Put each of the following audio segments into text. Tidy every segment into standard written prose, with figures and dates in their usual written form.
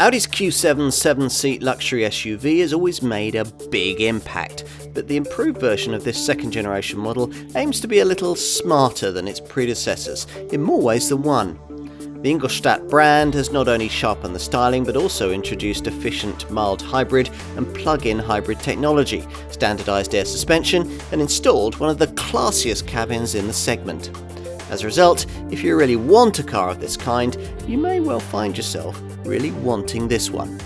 Audi's Q7 7-seat luxury SUV has always made a big impact, but the improved version of this second generation model aims to be a little smarter than its predecessors, in more ways than one. The Ingolstadt brand has not only sharpened the styling but also introduced efficient mild hybrid and plug-in hybrid technology, standardised air suspension and installed one of the classiest cabins in the segment. As a result, if you really want a car of this kind, you may well find yourself really wanting this one.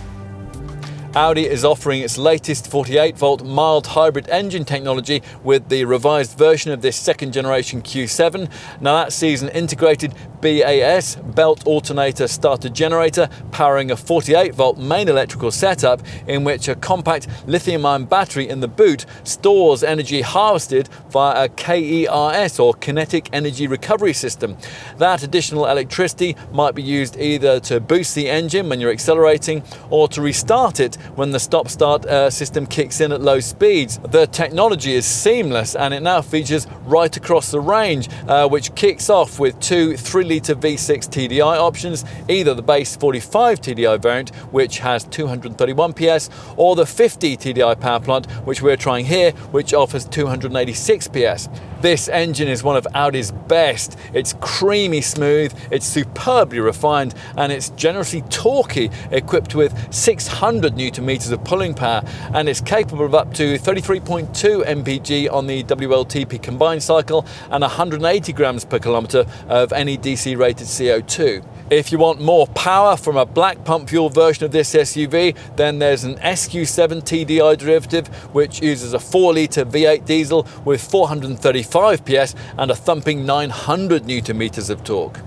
Audi is offering its latest 48-volt mild hybrid engine technology with the revised version of this second generation Q7. Now that sees an integrated BAS, belt alternator starter generator, powering a 48-volt main electrical setup in which a compact lithium-ion battery in the boot stores energy harvested via a KERS or kinetic energy recovery system. That additional electricity might be used either to boost the engine when you're accelerating or to restart it when the stop-start system kicks in at low speeds. The technology is seamless and it now features right across the range, which kicks off with two 3-litre V6 TDI options, either the base 45 TDI variant, which has 231 PS, or the 50 TDI power plant, which we're trying here, which offers 286 PS. This engine is one of Audi's best. It's creamy smooth, it's superbly refined, and it's generously torquey, equipped with 600 Nm of pulling power, and it's capable of up to 33.2 mpg on the WLTP combined cycle and 180 grams per kilometre of NEDC rated CO2. If you want more power from a black pump fuel version of this SUV, then there's an SQ7 TDI derivative, which uses a 4-litre V8 diesel with 435 PS and a thumping 900 Nm of torque.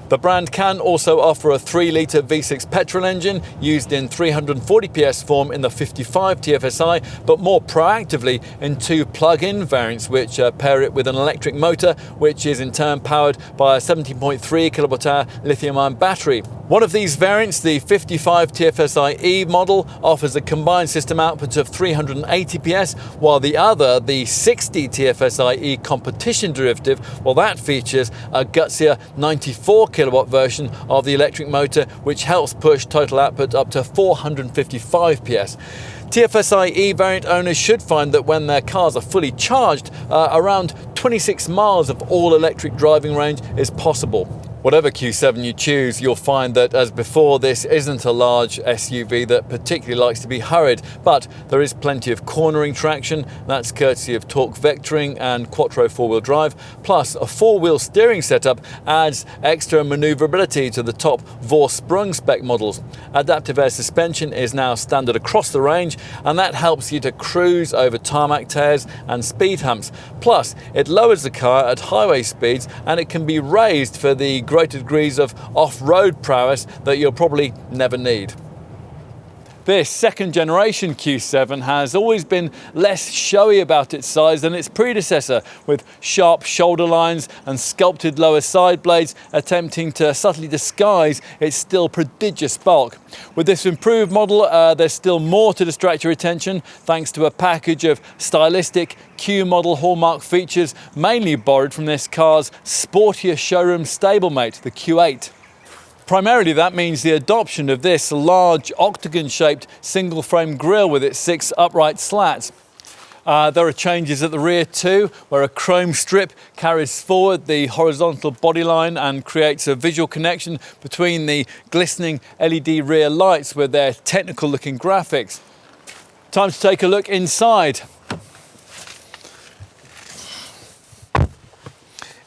The brand can also offer a 3-litre V6 petrol engine used in 340 PS form in the 55 TFSI, but more proactively in two plug-in variants which pair it with an electric motor, which is in turn powered by a 17.3 kWh lithium-ion battery. One of these variants, the 55 TFSI E model, offers a combined system output of 380 PS, while the other, the 60 TFSI E competition derivative, well, that features a gutsier 94 kilowatt version of the electric motor, which helps push total output up to 455 PS. TFSI E variant owners should find that when their cars are fully charged, around 26 miles of all-electric driving range is possible. Whatever Q7 you choose, you'll find that, as before, this isn't a large SUV that particularly likes to be hurried, but there is plenty of cornering traction. That's courtesy of torque vectoring and quattro 4-wheel drive, plus a 4-wheel steering setup adds extra manoeuvrability to the top Vorsprung spec models. Adaptive air suspension is now standard across the range, and that helps you to cruise over tarmac tears and speed humps. Plus, it lowers the car at highway speeds, and it can be raised for the greater degrees of off-road prowess that you'll probably never need. This second generation Q7 has always been less showy about its size than its predecessor, with sharp shoulder lines and sculpted lower side blades attempting to subtly disguise its still prodigious bulk. With this improved model, there's still more to distract your attention thanks to a package of stylistic Q model hallmark features, mainly borrowed from this car's sportier showroom stablemate, the Q8. Primarily, that means the adoption of this large octagon-shaped single-frame grille with its 6 upright slats. There are changes at the rear too, where a chrome strip carries forward the horizontal bodyline and creates a visual connection between the glistening LED rear lights with their technical-looking graphics. Time to take a look inside.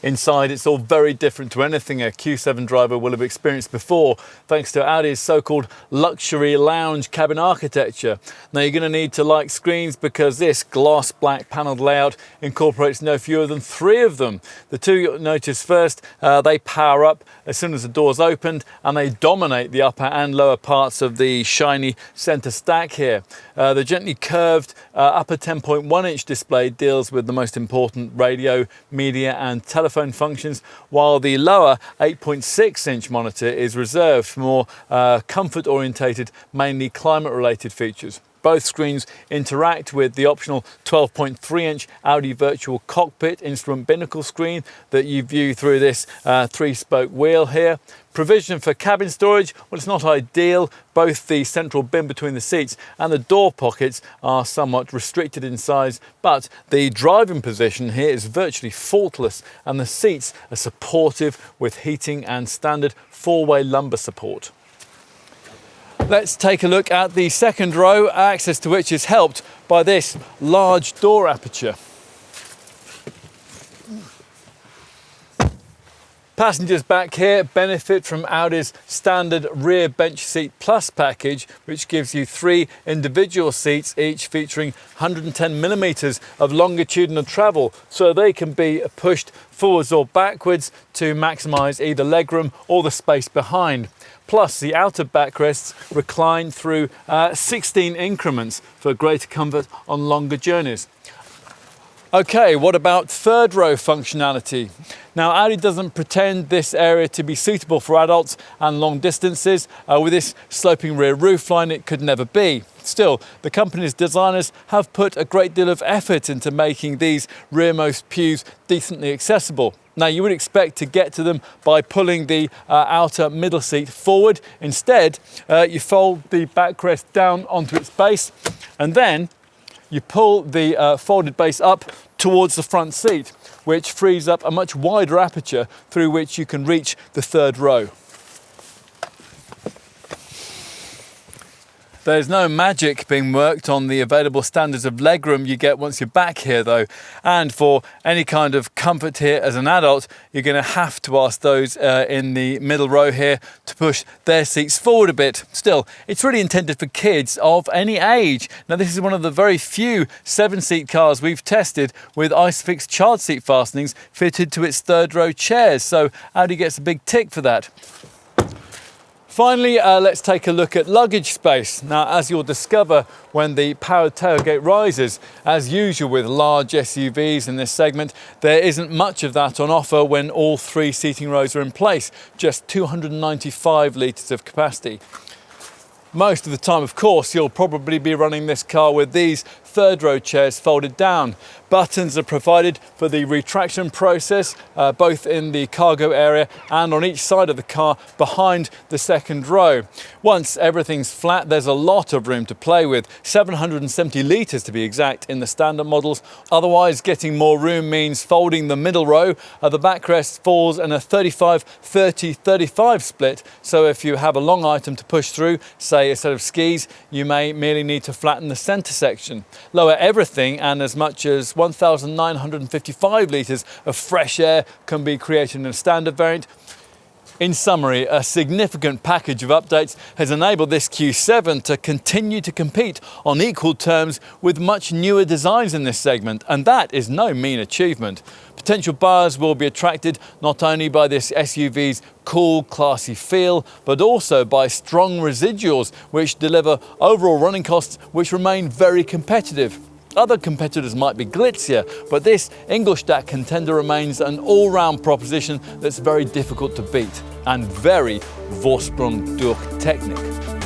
Inside, it's all very different to anything a Q7 driver will have experienced before, thanks to Audi's so-called luxury lounge cabin architecture. Now, you're going to need to like screens because this gloss black panelled layout incorporates no fewer than 3 of them. The 2 you'll notice first, they power up as soon as the door's opened, and they dominate the upper and lower parts of the shiny centre stack here. The gently curved upper 10.1-inch display deals with the most important radio, media and telephone functions, while the lower 8.6-inch monitor is reserved for more comfort-orientated, mainly climate-related features. Both screens interact with the optional 12.3-inch Audi Virtual Cockpit instrument binnacle screen that you view through this 3-spoke wheel here. Provision for cabin storage, well, it's not ideal. Both the central bin between the seats and the door pockets are somewhat restricted in size, but the driving position here is virtually faultless, and the seats are supportive with heating and standard 4-way lumbar support. Let's take a look at the second row, access to which is helped by this large door aperture. Passengers back here benefit from Audi's standard rear bench seat plus package, which gives you 3 individual seats, each featuring 110mm of longitudinal travel, so they can be pushed forwards or backwards to maximise either legroom or the space behind. Plus, the outer backrests recline through 16 increments for greater comfort on longer journeys. Okay, what about third row functionality? Now, Audi doesn't pretend this area to be suitable for adults and long distances. With this sloping rear roofline, it could never be. Still, the company's designers have put a great deal of effort into making these rearmost pews decently accessible. Now, you would expect to get to them by pulling the outer middle seat forward. Instead, you fold the backrest down onto its base, and then you pull the folded base up towards the front seat, which frees up a much wider aperture through which you can reach the third row. There's no magic being worked on the available standards of legroom you get once you're back here though, and for any kind of comfort here as an adult, you're going to have to ask those in the middle row here to push their seats forward a bit. Still, it's really intended for kids of any age. Now, this is one of the very few 7-seat cars we've tested with ISOFIX child seat fastenings fitted to its third row chairs, so Audi gets a big tick for that. Finally, let's take a look at luggage space. Now, as you'll discover when the powered tailgate rises, as usual with large SUVs in this segment, there isn't much of that on offer when all 3 seating rows are in place, just 295 litres of capacity. Most of the time, of course, you'll probably be running this car with these third row chairs folded down. Buttons are provided for the retraction process, both in the cargo area and on each side of the car behind the second row. Once everything's flat, there's a lot of room to play with, 770 litres to be exact in the standard models. Otherwise, getting more room means folding the middle row. The backrest falls in a 35-30-35 split, so if you have a long item to push through, say a set of skis, you may merely need to flatten the centre section. Lower everything and as much as 1,955 litres of fresh air can be created in a standard variant. In summary, a significant package of updates has enabled this Q7 to continue to compete on equal terms with much newer designs in this segment, and that is no mean achievement. Potential buyers will be attracted not only by this SUV's cool, classy feel, but also by strong residuals which deliver overall running costs which remain very competitive. Other competitors might be glitzier, but this Ingolstadt contender remains an all-round proposition that's very difficult to beat and very Vorsprung durch Technik.